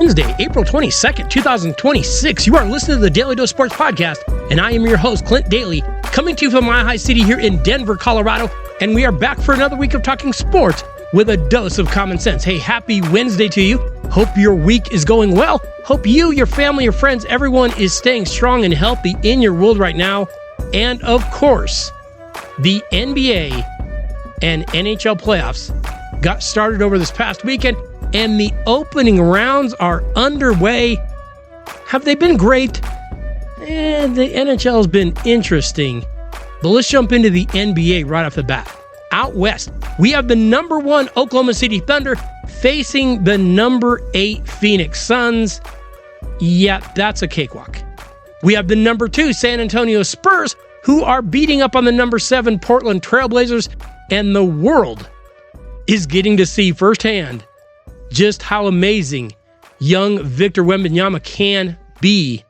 Wednesday, April 22nd, 2026. You are listening to the Daily Dose Sports Podcast, and I am your host, Clint Daly, coming to you from Mile High City here in Denver, Colorado, and we are back for another week of talking sports with a dose of common sense. Hey, happy Wednesday to you. Hope your week is going well. Hope you, your family, your friends, everyone is staying strong and healthy in your world right now. And of course, the NBA and NHL playoffs got started over this past weekend, and the opening rounds are underway. Have they been great? The NHL has been interesting. But let's jump into the NBA right off the bat. Out west, we have the number 1 Oklahoma City Thunder facing the number 8 Phoenix Suns. Yeah, that's a cakewalk. We have the number 2 San Antonio Spurs, who are beating up on the number 7 Portland Trailblazers, and the world is getting to see firsthand just how amazing young Victor Wembanyama can be.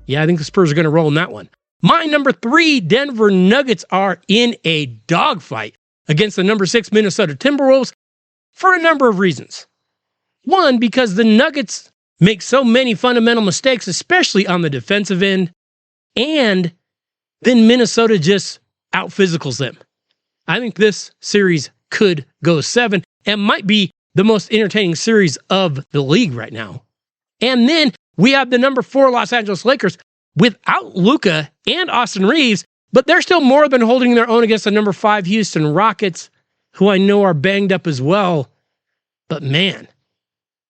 Yeah, I think the Spurs are going to roll in that one. My number 3 Denver Nuggets are in a dogfight against the number 6 Minnesota Timberwolves for a number of reasons. One, because the Nuggets make so many fundamental mistakes, especially on the defensive end, and then Minnesota just out-physicals them. I think this series could go 7 and might be the most entertaining series of the league right now. And then we have the number 4 Los Angeles Lakers without Luka and Austin Reeves, but they're still more than holding their own against the number 5 Houston Rockets, who I know are banged up as well. But man,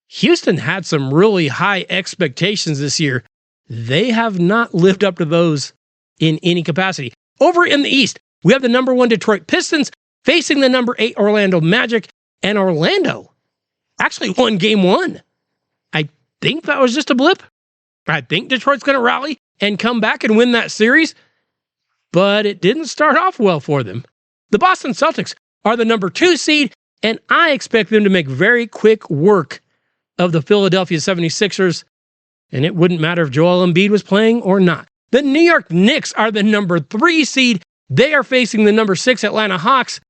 Houston had some really high expectations this year. They have not lived up to those in any capacity. Over in the East, we have the number 1 Detroit Pistons facing the number 8 Orlando Magic, and Orlando actually won game 1. I think that was just a blip. I think Detroit's going to rally and come back and win that series, but it didn't start off well for them. The Boston Celtics are the number 2 seed, and I expect them to make very quick work of the Philadelphia 76ers, and it wouldn't matter if Joel Embiid was playing or not. The New York Knicks are the number 3 seed. They are facing the number 6 Atlanta Hawks,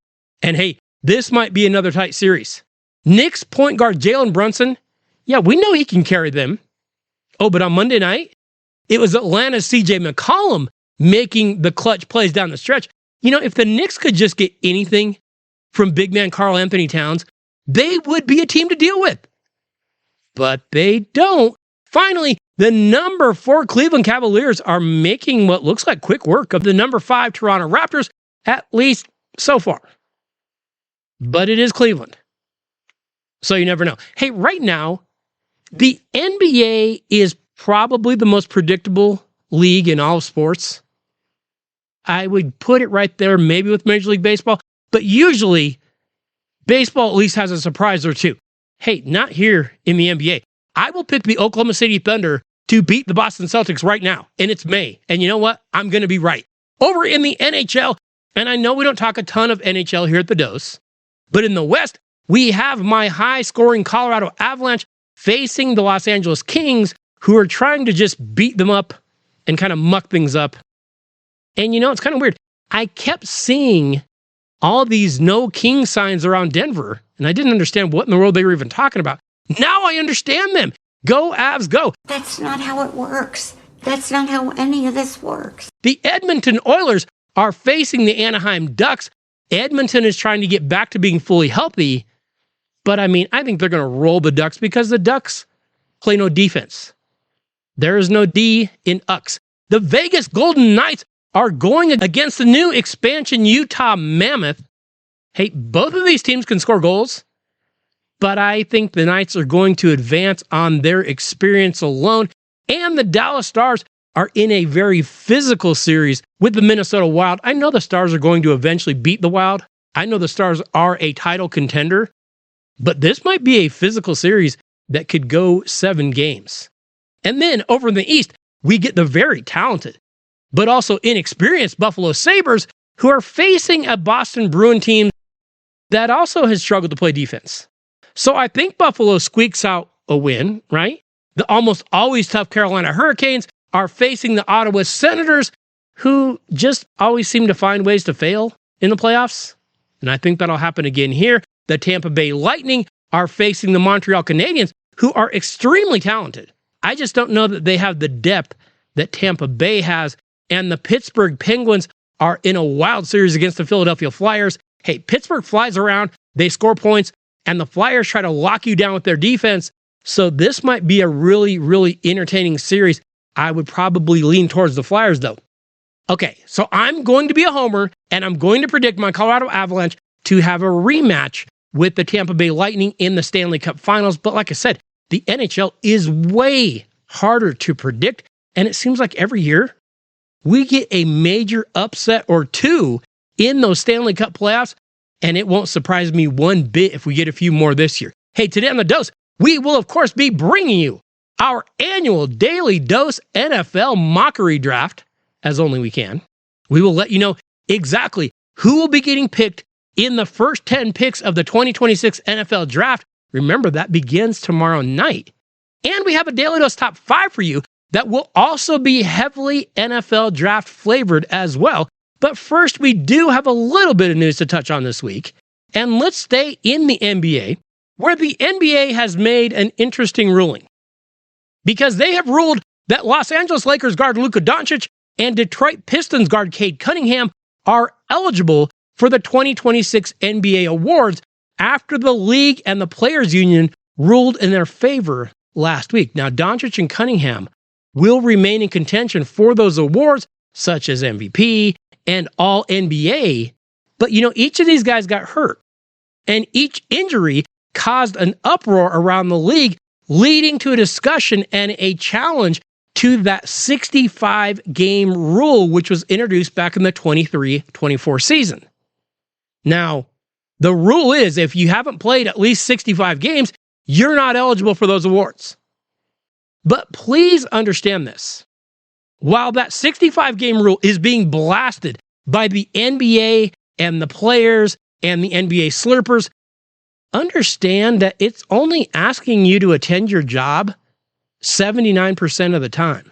and hey, this might be another tight series. Knicks point guard Jalen Brunson, yeah, we know he can carry them. Oh, but on Monday night, it was Atlanta's CJ McCollum making the clutch plays down the stretch. You know, if the Knicks could just get anything from big man Karl Anthony Towns, they would be a team to deal with. But they don't. Finally, the number 4 Cleveland Cavaliers are making what looks like quick work of the number 5 Toronto Raptors, at least so far. But it is Cleveland, so you never know. Hey, right now, the NBA is probably the most predictable league in all of sports. I would put it right there, maybe with Major League Baseball, but usually baseball at least has a surprise or two. Hey, not here in the NBA. I will pick the Oklahoma City Thunder to beat the Boston Celtics right now, and it's May. And you know what? I'm going to be right. Over in the NHL, and I know we don't talk a ton of NHL here at the Dose, but in the West, we have my high-scoring Colorado Avalanche facing the Los Angeles Kings, who are trying to just beat them up and kind of muck things up. And you know, it's kind of weird. I kept seeing all these no king signs around Denver, and I didn't understand what in the world they were even talking about. Now I understand them. Go Avs, go. That's not how it works. That's not how any of this works. The Edmonton Oilers are facing the Anaheim Ducks. Edmonton is trying to get back to being fully healthy, but I mean, I think they're going to roll the Ducks because the Ducks play no defense. There is no D in UCks. The Vegas Golden Knights are going against the new expansion Utah Mammoth. Hey, both of these teams can score goals, but I think the Knights are going to advance on their experience alone, and the Dallas Stars are in a very physical series with the Minnesota Wild. I know the Stars are going to eventually beat the Wild. I know the Stars are a title contender, but this might be a physical series that could go 7 games. And then over in the East, we get the very talented, but also inexperienced Buffalo Sabres, who are facing a Boston Bruin team that also has struggled to play defense. So I think Buffalo squeaks out a win, right? The almost always tough Carolina Hurricanes are facing the Ottawa Senators, who just always seem to find ways to fail in the playoffs. And I think that'll happen again here. The Tampa Bay Lightning are facing the Montreal Canadiens, who are extremely talented. I just don't know that they have the depth that Tampa Bay has, and the Pittsburgh Penguins are in a wild series against the Philadelphia Flyers. Hey, Pittsburgh flies around, they score points, and the Flyers try to lock you down with their defense. So this might be a really, really entertaining series. I would probably lean towards the Flyers, though. Okay, so I'm going to be a homer, and I'm going to predict my Colorado Avalanche to have a rematch with the Tampa Bay Lightning in the Stanley Cup Finals. But like I said, the NHL is way harder to predict, and it seems like every year we get a major upset or two in those Stanley Cup playoffs, and it won't surprise me one bit if we get a few more this year. Hey, today on The Dose, we will, of course, be bringing you our annual Daily Dose NFL Mockery Draft, as only we can. We will let you know exactly who will be getting picked in the first 10 picks of the 2026 NFL Draft. Remember, that begins tomorrow night. And we have a Daily Dose Top 5 for you that will also be heavily NFL Draft flavored as well. But first, we do have a little bit of news to touch on this week. And let's stay in the NBA, where the NBA has made an interesting ruling. Because they have ruled that Los Angeles Lakers guard Luka Doncic and Detroit Pistons guard Cade Cunningham are eligible for the 2026 NBA awards after the league and the players union ruled in their favor last week. Now, Doncic and Cunningham will remain in contention for those awards, such as MVP and All-NBA. But, each of these guys got hurt, and each injury caused an uproar around the league, leading to a discussion and a challenge to that 65-game rule, which was introduced back in the 23-24 season. Now, the rule is if you haven't played at least 65 games, you're not eligible for those awards. But please understand this. While that 65-game rule is being blasted by the NBA and the players and the NBA slurpers, understand that it's only asking you to attend your job 79% of the time.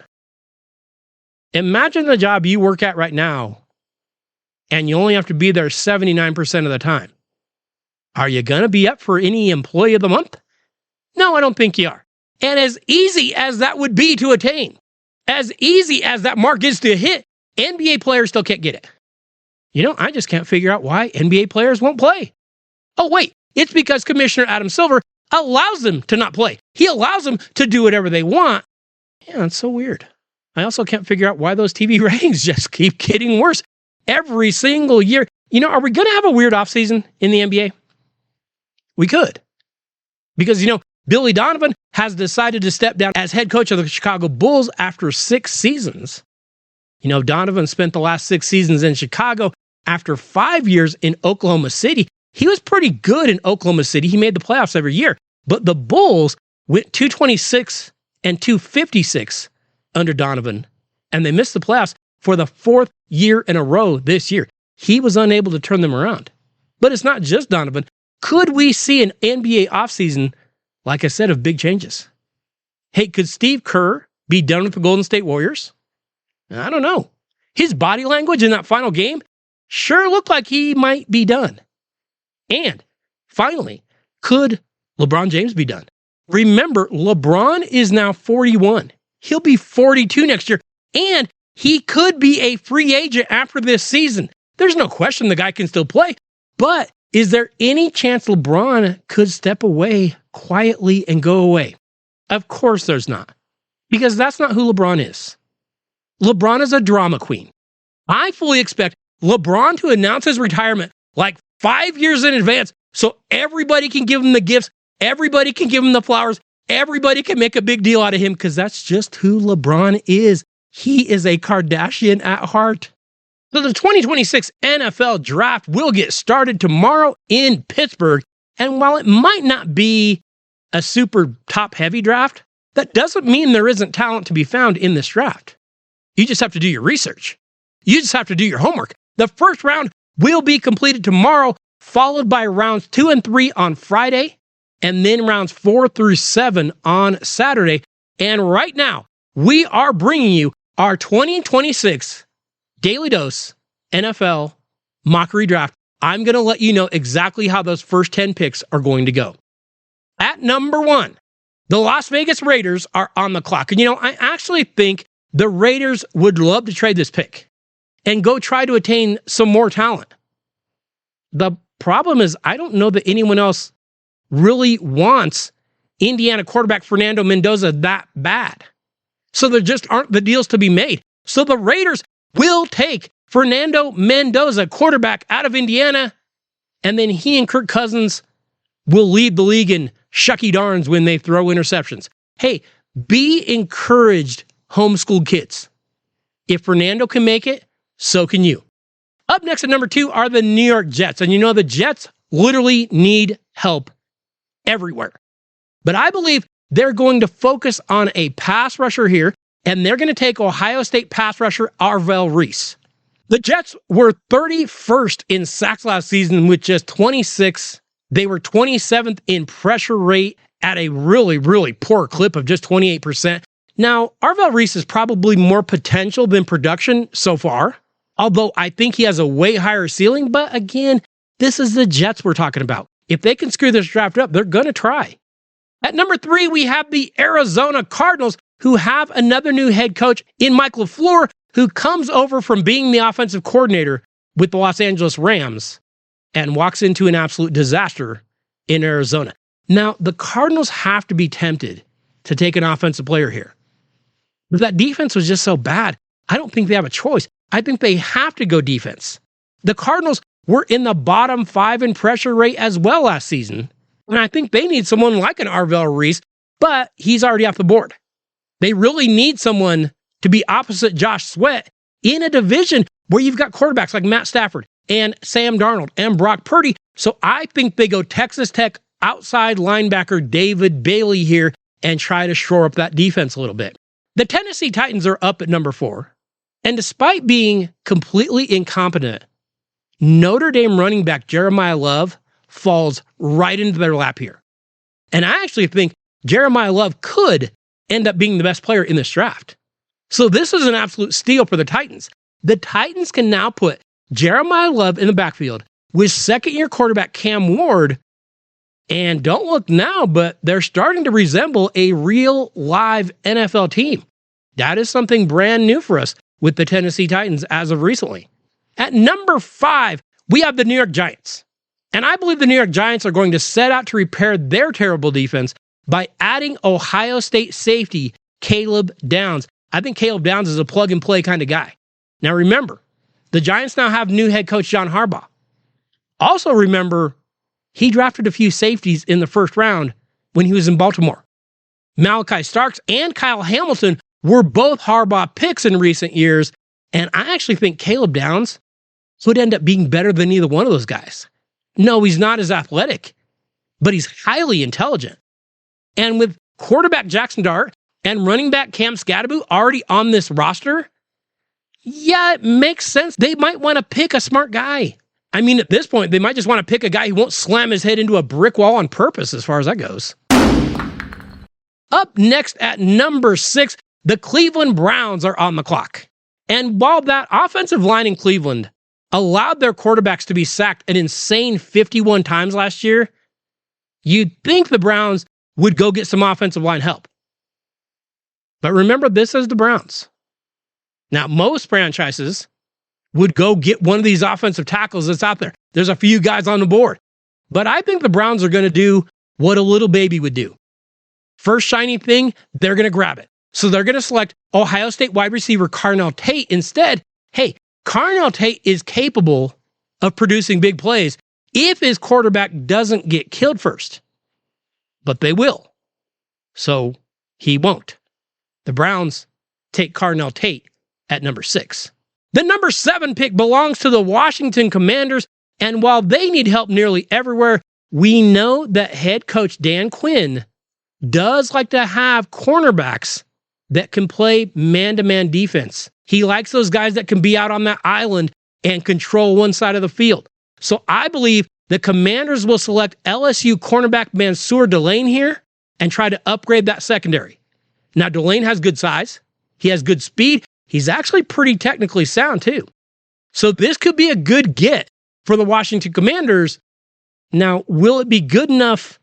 Imagine the job you work at right now, and you only have to be there 79% of the time. Are you going to be up for any Employee of the Month? No, I don't think you are. And as easy as that would be to attain, as easy as that mark is to hit, NBA players still can't get it. I just can't figure out why NBA players won't play. Oh, wait, it's because Commissioner Adam Silver allows them to not play. He allows them to do whatever they want. Yeah, it's so weird. I also can't figure out why those TV ratings just keep getting worse every single year. Are we going to have a weird offseason in the NBA? We could. Because, Billy Donovan has decided to step down as head coach of the Chicago Bulls after 6 seasons. Donovan spent the last 6 seasons in Chicago after 5 years in Oklahoma City. He was pretty good in Oklahoma City. He made the playoffs every year. But the Bulls went 226 and 256 under Donovan, and they missed the playoffs for the 4th year in a row this year. He was unable to turn them around. But it's not just Donovan. Could we see an NBA offseason, like I said, of big changes? Hey, could Steve Kerr be done with the Golden State Warriors? I don't know. His body language in that final game sure looked like he might be done. And finally, could LeBron James be done? Remember, LeBron is now 41. He'll be 42 next year, and he could be a free agent after this season. There's no question the guy can still play, but is there any chance LeBron could step away quietly and go away? Of course there's not, because that's not who LeBron is. LeBron is a drama queen. I fully expect LeBron to announce his retirement like 5 years in advance so everybody can give him the gifts, everybody can give him the flowers, everybody can make a big deal out of him, because that's just who LeBron is. He is a Kardashian at heart. So the 2026 NFL Draft will get started tomorrow in Pittsburgh, and while it might not be a super top-heavy draft, that doesn't mean there isn't talent to be found in this draft. You just have to do your research. You just have to do your homework. The first round will be completed tomorrow, followed by rounds 2 and 3 on Friday, and then rounds 4 through 7 on Saturday. And right now, we are bringing you our 2026 Daily Dose NFL Mockery Draft. I'm going to let you know exactly how those first 10 picks are going to go. At number 1, The Las Vegas Raiders are on the clock. And, I actually think the Raiders would love to trade this pick and go try to attain some more talent. The problem is, I don't know that anyone else really wants Indiana quarterback Fernando Mendoza that bad. So there just aren't the deals to be made. So the Raiders will take Fernando Mendoza, quarterback out of Indiana, and then he and Kirk Cousins will lead the league in shucky darns when they throw interceptions. Hey, be encouraged, homeschooled kids. If Fernando can make it, so can you. Up next at number 2 are the New York Jets. And the Jets literally need help everywhere. But I believe they're going to focus on a pass rusher here, and they're going to take Ohio State pass rusher Arvell Reese. The Jets were 31st in sacks last season with just 26. They were 27th in pressure rate at a really, really poor clip of just 28%. Now, Arvell Reese is probably more potential than production so far, although I think he has a way higher ceiling. But again, this is the Jets we're talking about. If they can screw this draft up, they're going to try. At number 3, we have the Arizona Cardinals, who have another new head coach in Mike LaFleur, who comes over from being the offensive coordinator with the Los Angeles Rams and walks into an absolute disaster in Arizona. Now, the Cardinals have to be tempted to take an offensive player here. But that defense was just so bad, I don't think they have a choice. I think they have to go defense. The Cardinals were in the bottom 5 in pressure rate as well last season, and I think they need someone like an Arvell Reese, but he's already off the board. They really need someone to be opposite Josh Sweat in a division where you've got quarterbacks like Matt Stafford and Sam Darnold and Brock Purdy. So I think they go Texas Tech outside linebacker David Daly here and try to shore up that defense a little bit. The Tennessee Titans are up at number 4. And despite being completely incompetent, Notre Dame running back Jeremiah Love falls right into their lap here. And I actually think Jeremiah Love could end up being the best player in this draft. So this is an absolute steal for the Titans. The Titans can now put Jeremiah Love in the backfield with second-year quarterback Cam Ward. And don't look now, but they're starting to resemble a real live NFL team. That is something brand new for us with the Tennessee Titans as of recently. At number 5, we have the New York Giants. And I believe the New York Giants are going to set out to repair their terrible defense by adding Ohio State safety Caleb Downs. I think Caleb Downs is a plug-and-play kind of guy. Now remember, the Giants now have new head coach John Harbaugh. Also remember, he drafted a few safeties in the first round when he was in Baltimore. Malachi Starks and Kyle Hamilton were both Harbaugh picks in recent years, and I actually think Caleb Downs would end up being better than either one of those guys. No, he's not as athletic, but he's highly intelligent. And with quarterback Jackson Dart and running back Cam Scadaboo already on this roster, yeah, it makes sense. They might want to pick a smart guy. I mean, at this point, they might just want to pick a guy who won't slam his head into a brick wall on purpose as far as that goes. Up next at number 6, the Cleveland Browns are on the clock. And while that offensive line in Cleveland allowed their quarterbacks to be sacked an insane 51 times last year, you'd think the Browns would go get some offensive line help. But remember, this is the Browns. Now, most franchises would go get one of these offensive tackles that's out there. There's a few guys on the board. But I think the Browns are going to do what a little baby would do. First shiny thing, they're going to grab it. So they're going to select Ohio State wide receiver Carnell Tate instead. Hey, Carnell Tate is capable of producing big plays if his quarterback doesn't get killed first. But they will. So he won't. The Browns take Carnell Tate at number 6. The number 7 pick belongs to the Washington Commanders, and while they need help nearly everywhere, we know that head coach Dan Quinn does like to have cornerbacks that can play man-to-man defense. He likes those guys that can be out on that island and control one side of the field. So I believe the Commanders will select LSU cornerback Mansour Delane here and try to upgrade that secondary. Now, Delane has good size. He has good speed. He's actually pretty technically sound, too. So this could be a good get for the Washington Commanders. Now, will it be good enough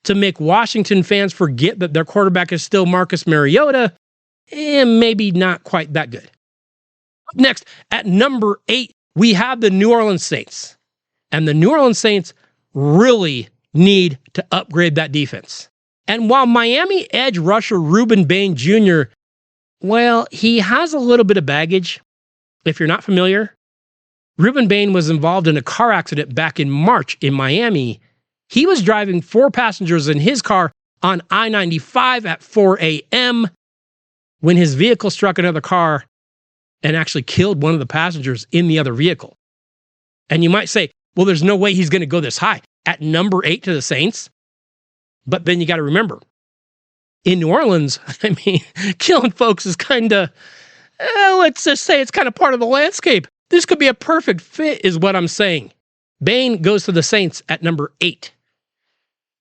to make Washington fans forget that their quarterback is still Marcus Mariota, and maybe not quite that good. Next, at number 8, we have the New Orleans Saints. And the New Orleans Saints really need to upgrade that defense. And while Miami edge rusher Reuben Bain Jr., well, he has a little bit of baggage. If you're not familiar, Reuben Bain was involved in a car accident back in March in Miami. He was driving 4 passengers in his car on I-95 at 4 a.m. when his vehicle struck another car and actually killed one of the passengers in the other vehicle. And you might say, well, there's no way he's going to go this high at number 8 to the Saints. But then you got to remember, in New Orleans, I mean, killing folks is kind of, let's just say it's kind of part of the landscape. This could be a perfect fit is what I'm saying. Bain goes to the Saints at number 8.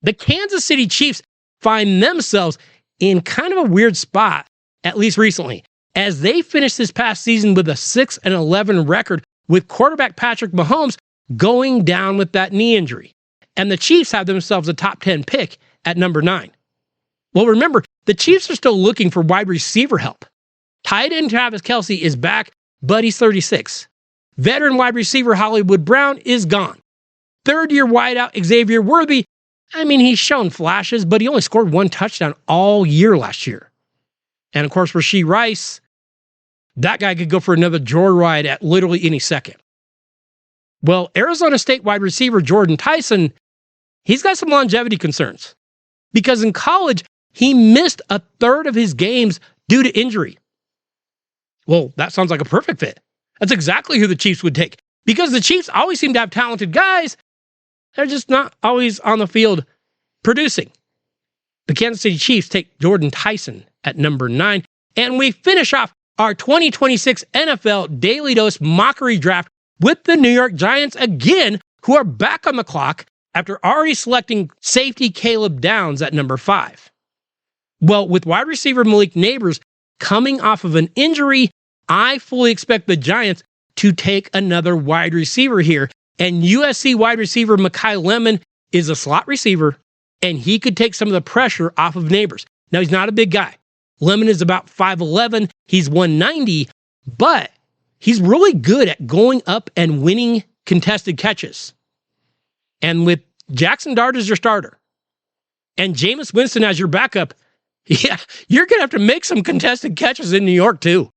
The Kansas City Chiefs find themselves in kind of a weird spot, at least recently, as they finished this past season with a 6-11 record with quarterback Patrick Mahomes going down with that knee injury. And the Chiefs have themselves a top 10 pick at number 9. Well, remember, the Chiefs are still looking for wide receiver help. Tight end Travis Kelce is back, but he's 36. Veteran wide receiver Hollywood Brown is gone. Third-year wideout Xavier Worthy, I mean, he's shown flashes, but he only scored 1 touchdown all year last year. And of course, Rashee Rice, that guy could go for another joyride at literally any second. Well, Arizona State wide receiver Jordan Tyson, he's got some longevity concerns because in college, he missed a third of his games due to injury. Well, that sounds like a perfect fit. That's exactly who the Chiefs would take because the Chiefs always seem to have talented guys. They're just not always on the field producing. The Kansas City Chiefs take Jordan Tyson at number 9. And we finish off our 2026 NFL Daily Dose Mockery Draft with the New York Giants again, who are back on the clock after already selecting safety Caleb Downs at number 5. Well, with wide receiver Malik Neighbors coming off of an injury, I fully expect the Giants to take another wide receiver here. And USC wide receiver Mekhi Lemon is a slot receiver, and he could take some of the pressure off of Neighbors. Now, he's not a big guy. Lemon is about 5'11". He's 190, but he's really good at going up and winning contested catches. And with Jackson Dart as your starter and Jameis Winston as your backup, yeah, you're going to have to make some contested catches in New York, too.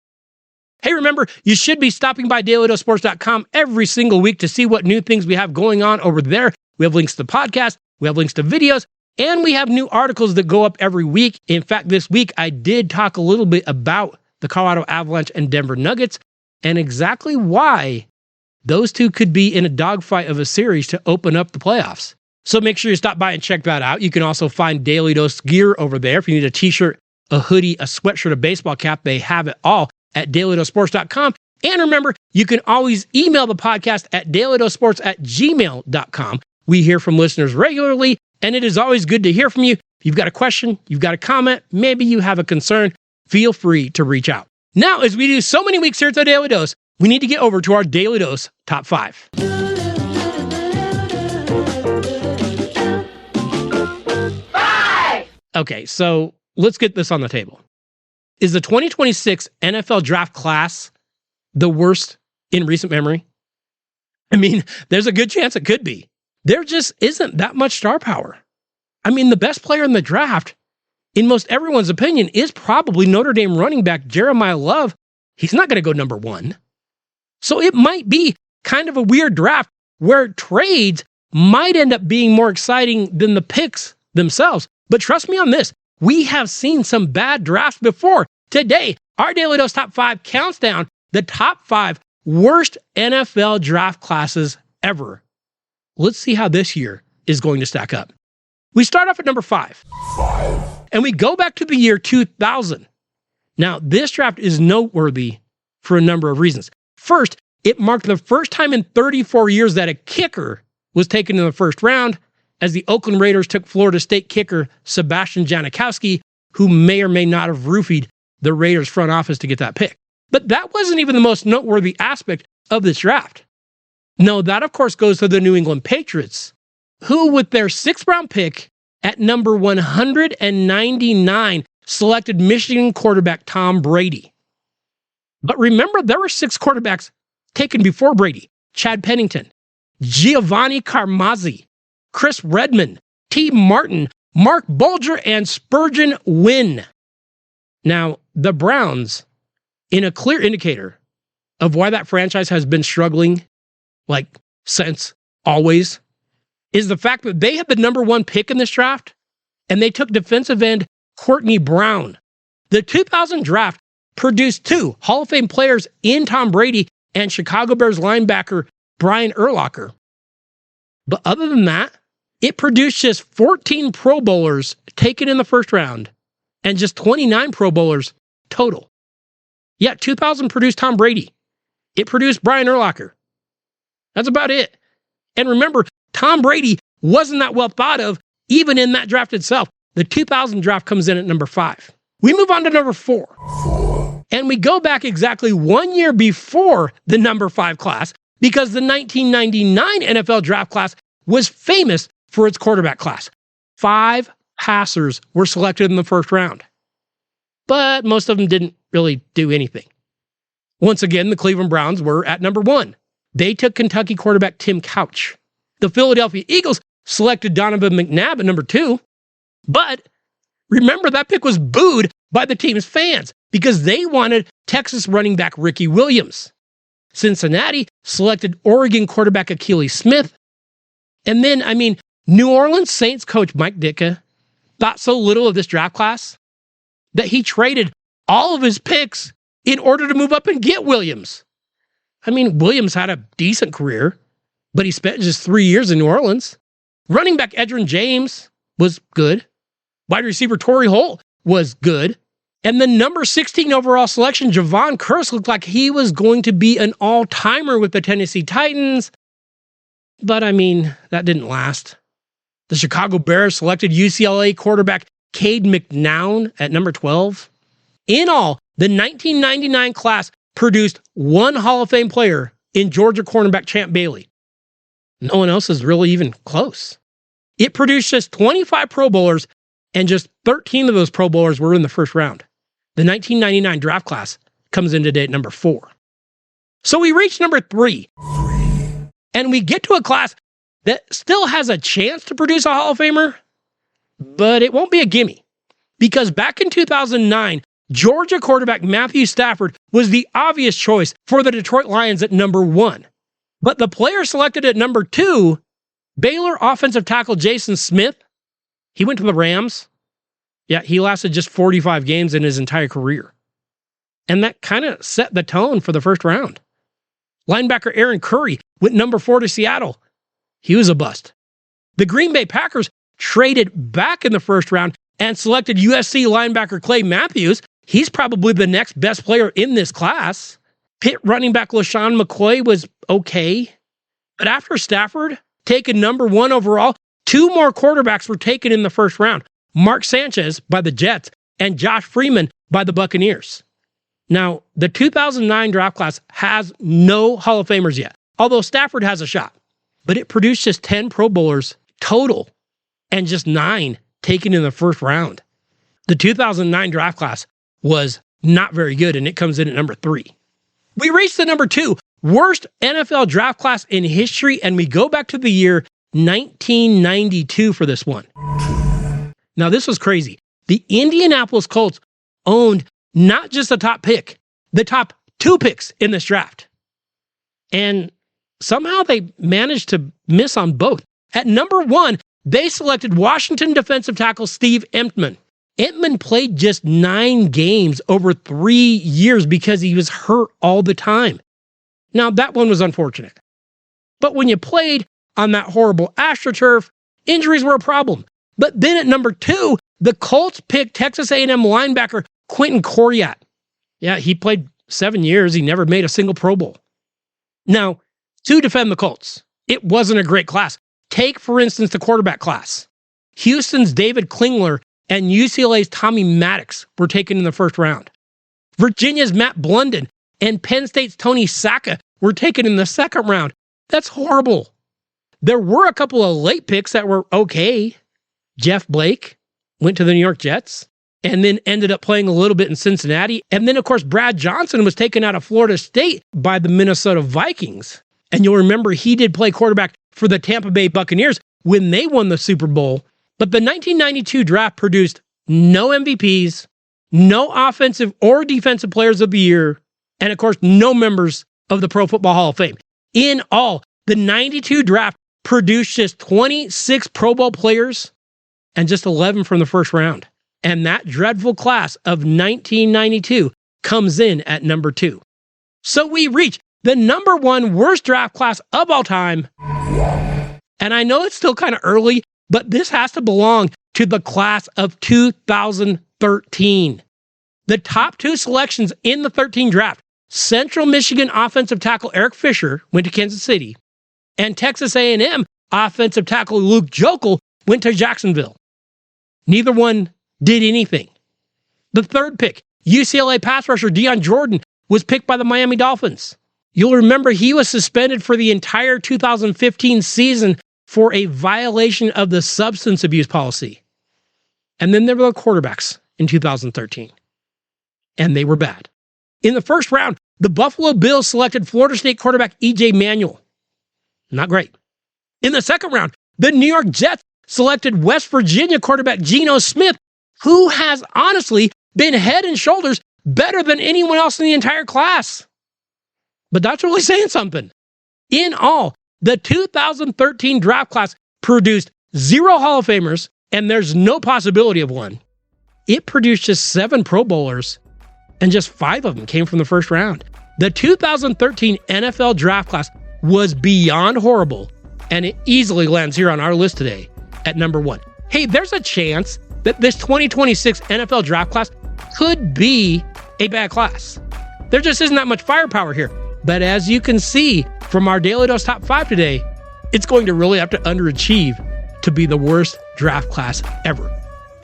Hey, remember, you should be stopping by DailyDoseSports.com every single week to see what new things we have going on over there. We have links to podcasts, we have links to videos, and we have new articles that go up every week. In fact, this week, I did talk a little bit about the Colorado Avalanche and Denver Nuggets and exactly why those two could be in a dogfight of a series to open up the playoffs. So make sure you stop by and check that out. You can also find Daily Dose gear over there. If you need a t-shirt, a hoodie, a sweatshirt, a baseball cap, they have it all at DailyDoseSports.com. And remember, you can always email the podcast at DailyDoseSports@gmail.com. We hear from listeners regularly, and it is always good to hear from you. If you've got a question, you've got a comment, maybe you have a concern, feel free to reach out. Now, as we do so many weeks here at the Daily Dose, we need to get over to our Daily Dose Top 5. Okay, so let's get this on the table. Is the 2026 NFL draft class the worst in recent memory? I mean, there's a good chance it could be. There just isn't that much star power. I mean, the best player in the draft, in most everyone's opinion, is probably Notre Dame running back Jeremiah Love. He's not going to go number 1. So it might be kind of a weird draft where trades might end up being more exciting than the picks themselves. But trust me on this, we have seen some bad drafts before. Today, our Daily Dose Top 5 counts down the top 5 worst NFL draft classes ever. Let's see how this year is going to stack up. We start off at number 5. And we go back to the year 2000. Now, this draft is noteworthy for a number of reasons. First, it marked the first time in 34 years that a kicker was taken in the first round, as the Oakland Raiders took Florida State kicker Sebastian Janikowski, who may or may not have roofied the Raiders front office to get that pick. But that wasn't even the most noteworthy aspect of this draft. No, that of course goes to the New England Patriots, who with their 6th round pick at number 199, selected Michigan quarterback Tom Brady. But remember, there were 6 quarterbacks taken before Brady: Chad Pennington, Giovanni Carmazzi, Chris Redmond, T. Martin, Mark Bulger, and Spurgeon Wynn. Now, the Browns, in a clear indicator of why that franchise has been struggling, like since always, is the fact that they had the number 1 pick in this draft, and they took defensive end Courtney Brown. The 2000 draft produced 2 Hall of Fame players in Tom Brady and Chicago Bears linebacker Brian Urlacher. But other than that, it produced just 14 Pro Bowlers taken in the first round and just 29 Pro Bowlers total. Yeah, 2000 produced Tom Brady. It produced Brian Urlacher. That's about it. And remember, Tom Brady wasn't that well thought of even in that draft itself. The 2000 draft comes in at number 5. We move on to number 4. And we go back exactly 1 year before the number 5 class, because the 1999 NFL draft class was famous for its quarterback class. 5 passers were selected in the first round, but most of them didn't really do anything. Once again, the Cleveland Browns were at number 1. They took Kentucky quarterback Tim Couch. The Philadelphia Eagles selected Donovan McNabb at number 2, but remember, that pick was booed by the team's fans because they wanted Texas running back Ricky Williams. Cincinnati selected Oregon quarterback Akili Smith. And then, New Orleans Saints coach Mike Ditka thought so little of this draft class that he traded all of his picks in order to move up and get Williams. Williams had a decent career, but he spent just 3 years in New Orleans. Running back Edgerrin James was good. Wide receiver Torrey Holt was good. And the number 16 overall selection, Javon Curse, looked like he was going to be an all-timer with the Tennessee Titans. But that didn't last. The Chicago Bears selected UCLA quarterback Cade McNown at number 12. In all, the 1999 class produced 1 Hall of Fame player in Georgia cornerback Champ Bailey. No one else is really even close. It produced just 25 Pro Bowlers, and just 13 of those Pro Bowlers were in the first round. The 1999 draft class comes in today at number 4. So we reach number 3. And we get to a class that still has a chance to produce a Hall of Famer, but it won't be a gimme. Because back in 2009, Georgia quarterback Matthew Stafford was the obvious choice for the Detroit Lions at number 1. But the player selected at number 2, Baylor offensive tackle Jason Smith, he went to the Rams. Yeah, he lasted just 45 games in his entire career. And that kind of set the tone for the first round. Linebacker Aaron Curry went number 4 to Seattle. He was a bust. The Green Bay Packers traded back in the first round and selected USC linebacker Clay Matthews. He's probably the next best player in this class. Pitt running back LaShawn McCoy was okay. But after Stafford, taken number 1 overall, 2 more quarterbacks were taken in the first round. Mark Sanchez by the Jets and Josh Freeman by the Buccaneers. Now, the 2009 draft class has no Hall of Famers yet, although Stafford has a shot. But it produced just 10 Pro Bowlers total and just 9 taken in the first round. The 2009 draft class was not very good, and it comes in at number 3. We reach the number 2, worst NFL draft class in history, and we go back to the year 1992 for this one. Now, this was crazy. The Indianapolis Colts owned not just the top pick, the top 2 picks in this draft. And somehow they managed to miss on both. At number 1, they selected Washington defensive tackle Steve Emtman. Emtman played just 9 games over 3 years because he was hurt all the time. Now, that one was unfortunate. But when you played on that horrible AstroTurf, injuries were a problem. But then at number 2, the Colts picked Texas A&M linebacker Quentin Coriat. Yeah, he played 7 years. He never made a single Pro Bowl. Now, to defend the Colts, it wasn't a great class. Take, for instance, the quarterback class. Houston's David Klingler and UCLA's Tommy Maddox were taken in the first round. Virginia's Matt Blunden and Penn State's Tony Sacca were taken in the second round. That's horrible. There were a couple of late picks that were okay. Jeff Blake went to the New York Jets and then ended up playing a little bit in Cincinnati. And then, of course, Brad Johnson was taken out of Florida State by the Minnesota Vikings. And you'll remember he did play quarterback for the Tampa Bay Buccaneers when they won the Super Bowl. But the 1992 draft produced no MVPs, no offensive or defensive players of the year, and of course, no members of the Pro Football Hall of Fame. In all, the 92 draft produced just 26 Pro Bowl players and just 11 from the first round. And that dreadful class of 1992 comes in at number 2. So we reach the number 1 worst draft class of all time. And I know it's still kind of early, but this has to belong to the class of 2013. The top 2 selections in the 13 draft, Central Michigan offensive tackle Eric Fisher went to Kansas City, and Texas A&M offensive tackle Luke Joeckel went to Jacksonville. Neither one did anything. The 3rd pick, UCLA pass rusher Deion Jordan, was picked by the Miami Dolphins. You'll remember he was suspended for the entire 2015 season for a violation of the substance abuse policy. And then there were the quarterbacks in 2013. And they were bad. In the first round, the Buffalo Bills selected Florida State quarterback E.J. Manuel. Not great. In the second round, the New York Jets selected West Virginia quarterback Geno Smith, who has honestly been head and shoulders better than anyone else in the entire class. But that's really saying something. In all, the 2013 draft class produced 0 Hall of Famers, and there's no possibility of one. It produced just 7 Pro Bowlers, and just 5 of them came from the first round. The 2013 NFL draft class was beyond horrible, and it easily lands here on our list today at number 1. Hey, there's a chance that this 2026 NFL draft class could be a bad class. There just isn't that much firepower here. But as you can see from our Daily Dose Top 5 today, it's going to really have to underachieve to be the worst draft class ever.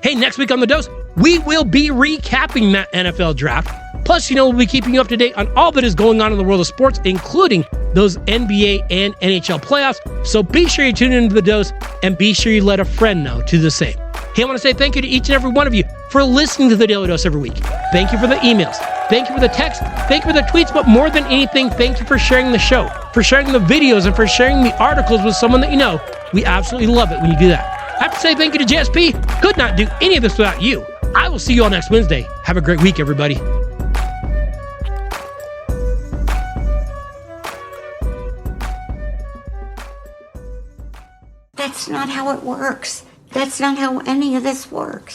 Hey, next week on The Dose, we will be recapping that NFL draft. Plus, we'll be keeping you up to date on all that is going on in the world of sports, including those NBA and NHL playoffs. So be sure you tune into The Dose and be sure you let a friend know to the same. Hey, I want to say thank you to each and every one of you for listening to the Daily Dose every week. Thank you for the emails. Thank you for the text. Thank you for the tweets. But more than anything, thank you for sharing the show, for sharing the videos, and for sharing the articles with someone that you know. We absolutely love it when you do that. I have to say thank you to JSP. Could not do any of this without you. I will see you all next Wednesday. Have a great week, everybody. That's not how it works. That's not how any of this works.